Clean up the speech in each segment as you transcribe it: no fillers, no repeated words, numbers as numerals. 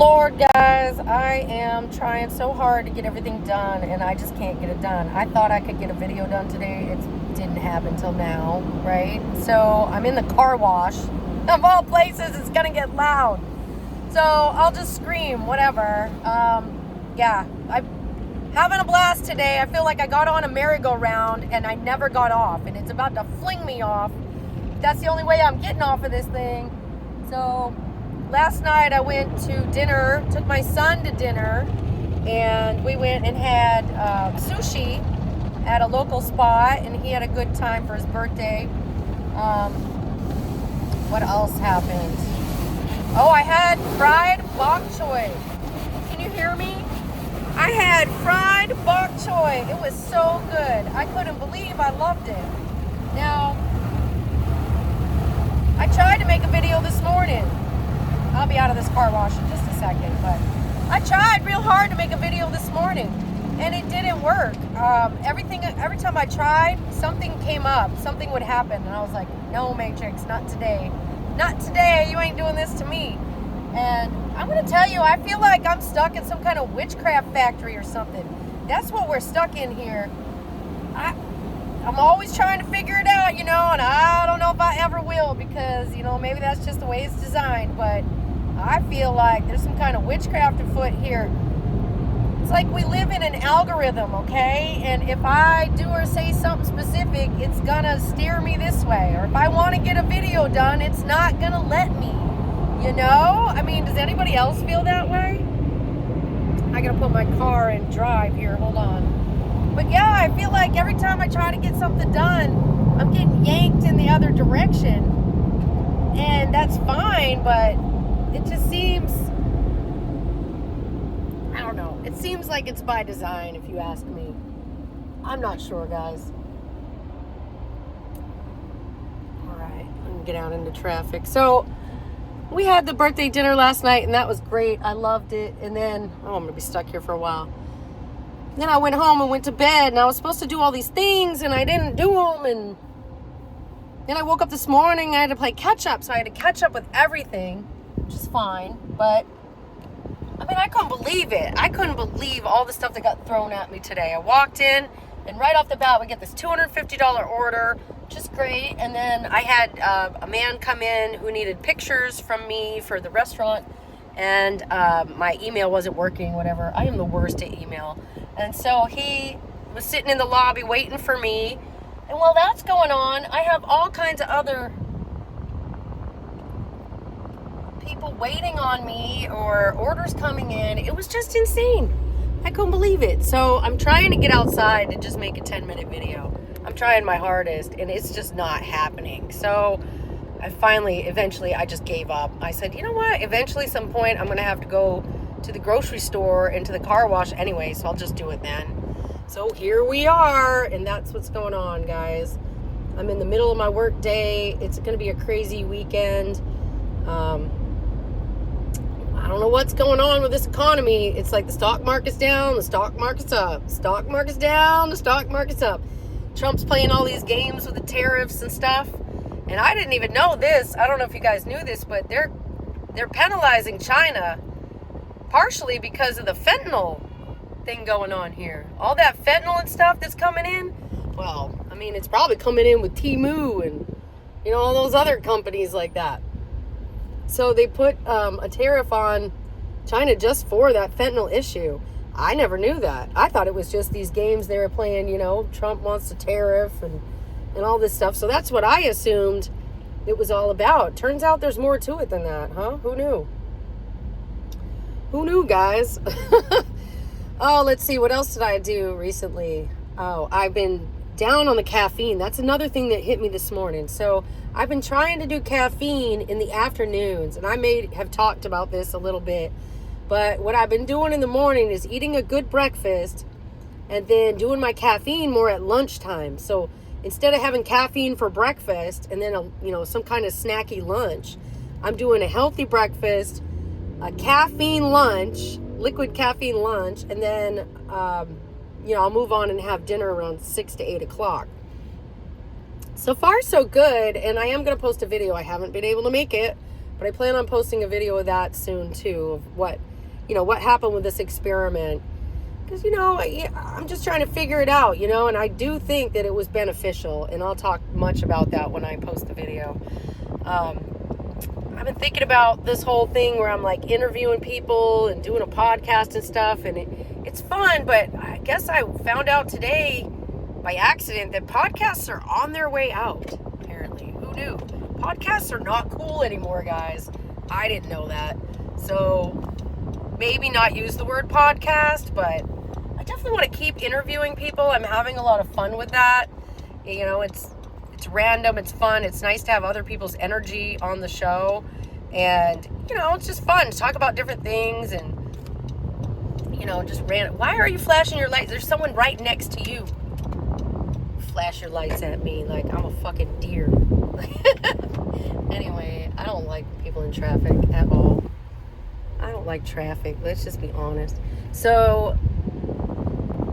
Lord, guys. I am trying so hard to get everything done, and I just can't get it done. I thought I could get a video done today. It didn't happen till now, right? So I'm in the car wash. Of all places, it's going to get loud. So I'll just scream, whatever. Yeah, I'm having a blast today. I feel like I got on a merry-go-round, and I never got off, and it's about to fling me off. That's the only way I'm getting off of this thing. So last night I went to dinner, took my son to dinner, and we went and had sushi at a local spot, and he had a good time for his birthday. What else happened? Oh, I had fried bok choy. Can you hear me? I had fried bok choy. It was so good. I couldn't believe I loved it. Now, I tried to make a video this morning. I'll be out of this car wash in just a second, but I tried real hard to make a video this morning, and it didn't work. Every time I tried, something came up, something would happen, and I was like, no, Matrix, not today. Not today, you ain't doing this to me. And I'm going to tell you, I feel like I'm stuck in some kind of witchcraft factory or something. That's what we're stuck in here. I'm always trying to figure it out, and I don't know if I ever will, because, maybe that's just the way it's designed, but I feel like there's some kind of witchcraft afoot here. It's like we live in an algorithm, okay? And if I do or say something specific, it's gonna steer me this way. Or if I want to get a video done, it's not gonna let me, I mean, does anybody else feel that way? I gotta put my car in drive here, hold on. But yeah, I feel like every time I try to get something done, I'm getting yanked in the other direction. And that's fine, but it just seems, I don't know. It seems like it's by design, if you ask me. I'm not sure, guys. All right, let me get out into traffic. So we had the birthday dinner last night, and that was great. I loved it. And then, I'm going to be stuck here for a while. Then I went home and went to bed, and I was supposed to do all these things, and I didn't do them. And then I woke up this morning, I had to play catch up, so I had to catch up with everything, which is fine. But I mean, I couldn't believe it. I couldn't believe all the stuff that got thrown at me today. I walked in, and right off the bat, we get this $250 order, which is great. And then I had a man come in who needed pictures from me for the restaurant, and my email wasn't working, whatever. I am the worst at email. And so he was sitting in the lobby waiting for me. And while that's going on, I have all kinds of other people waiting on me or orders coming in. It was just insane. I couldn't believe it. So I'm trying to get outside and just make a 10-minute video. I'm trying my hardest, and it's just not happening. So eventually I just gave up. I said, you know what? Eventually, some point, I'm going to have to go to the grocery store and to the car wash anyway, so I'll just do it then. So here we are, and that's what's going on, guys. I'm in the middle of my work day. It's going to be a crazy weekend. I don't know what's going on with this economy. It's like the stock market's down, the stock market's up. Stock market's down, the stock market's up. Trump's playing all these games with the tariffs and stuff. And I didn't even know this. I don't know if you guys knew this, but they're penalizing China partially because of the fentanyl thing going on here. All that fentanyl and stuff that's coming in. Well, I mean, it's probably coming in with Temu and, all those other companies like that. So they put a tariff on China just for that fentanyl issue. I never knew that. I thought it was just these games they were playing, Trump wants a tariff and all this stuff. So that's what I assumed it was all about. Turns out there's more to it than that, huh? Who knew? Who knew, guys? Oh, let's see. What else did I do recently? Oh, I've been down on the caffeine. That's another thing that hit me this morning. So I've been trying to do caffeine in the afternoons, and I may have talked about this a little bit, but what I've been doing in the morning is eating a good breakfast and then doing my caffeine more at lunchtime. So instead of having caffeine for breakfast and then some kind of snacky lunch, I'm doing a healthy breakfast, a caffeine lunch, liquid caffeine lunch, and then I'll move on and have dinner around 6 to 8 o'clock. So far, so good, and I am going to post a video. I haven't been able to make it, but I plan on posting a video of that soon, too, of what what happened with this experiment. Because, I'm just trying to figure it out, and I do think that it was beneficial, and I'll talk much about that when I post the video. I've been thinking about this whole thing where I'm like interviewing people and doing a podcast and stuff, and it's fun, but I guess I found out today by accident that podcasts are on their way out, apparently. Who knew? Podcasts are not cool anymore, guys. I didn't know that. So maybe not use the word podcast, but I definitely want to keep interviewing people. I'm having a lot of fun with that. It's random, it's fun, it's nice to have other people's energy on the show, and it's just fun to talk about different things, and just random. Why are you flashing your lights? There's someone right next to you. Flash your lights at me like I'm a fucking deer. Anyway, I don't like people in traffic at all. I don't like traffic, let's just be honest. So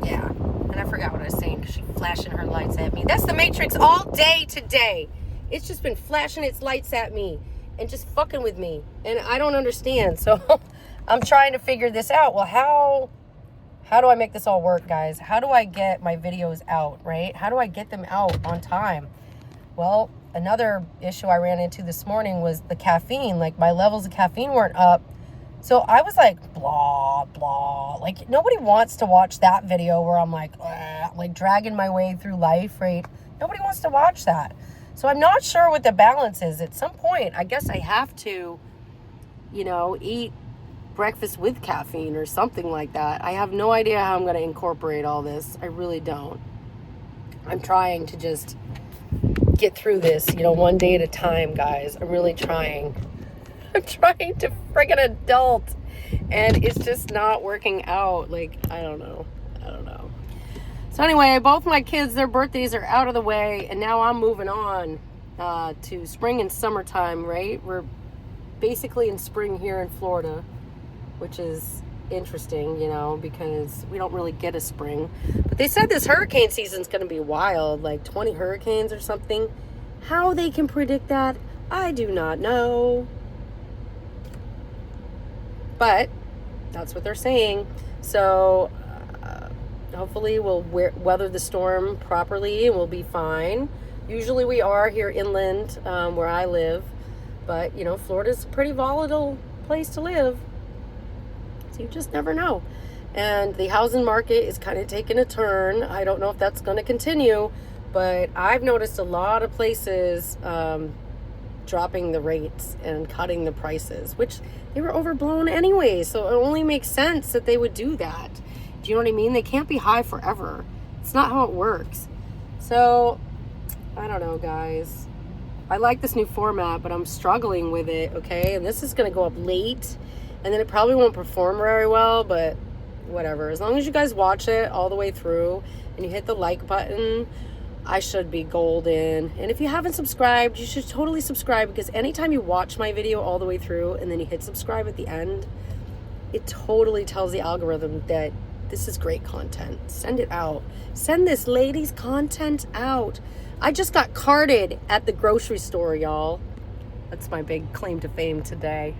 yeah, and I forgot what I was saying because she's flashing her lights at me. That's the Matrix all day today. It's just been flashing its lights at me and just fucking with me. And I don't understand. So I'm trying to figure this out. Well, how do I make this all work, guys? How do I get my videos out, right? How do I get them out on time? Well, another issue I ran into this morning was the caffeine. Like, my levels of caffeine weren't up. So I was like, blah, blah. Like, nobody wants to watch that video where I'm like dragging my way through life, right? Nobody wants to watch that. So I'm not sure what the balance is. At some point, I guess I have to, eat breakfast with caffeine or something like that. I have no idea how I'm going to incorporate all this. I really don't. I'm trying to just get through this, one day at a time, guys. I'm really trying. I'm trying to friggin' adult, and it's just not working out. Like, I don't know. So anyway, both my kids, their birthdays are out of the way, and now I'm moving on to spring and summertime, right? We're basically in spring here in Florida, which is interesting, because we don't really get a spring. But they said this hurricane season's going to be wild, like 20 hurricanes or something. How they can predict that, I do not know. But that's what they're saying. So hopefully we'll weather the storm properly and we'll be fine. Usually we are here inland where I live. But, Florida's a pretty volatile place to live. So you just never know. And the housing market is kind of taking a turn. I don't know if that's going to continue. But I've noticed a lot of places dropping the rates and cutting the prices, which they were overblown anyway. So it only makes sense that they would do that. Do you know what I mean? They can't be high forever. It's not how it works. So I don't know, guys. I like this new format, but I'm struggling with it, okay? And this is going to go up late, and then it probably won't perform very well, but whatever. As long as you guys watch it all the way through and you hit the like button, I should be golden. And if you haven't subscribed, you should totally subscribe, because anytime you watch my video all the way through and then you hit subscribe at the end, it totally tells the algorithm that this is great content. Send it out. Send this lady's content out. I just got carded at the grocery store, y'all. That's my big claim to fame today.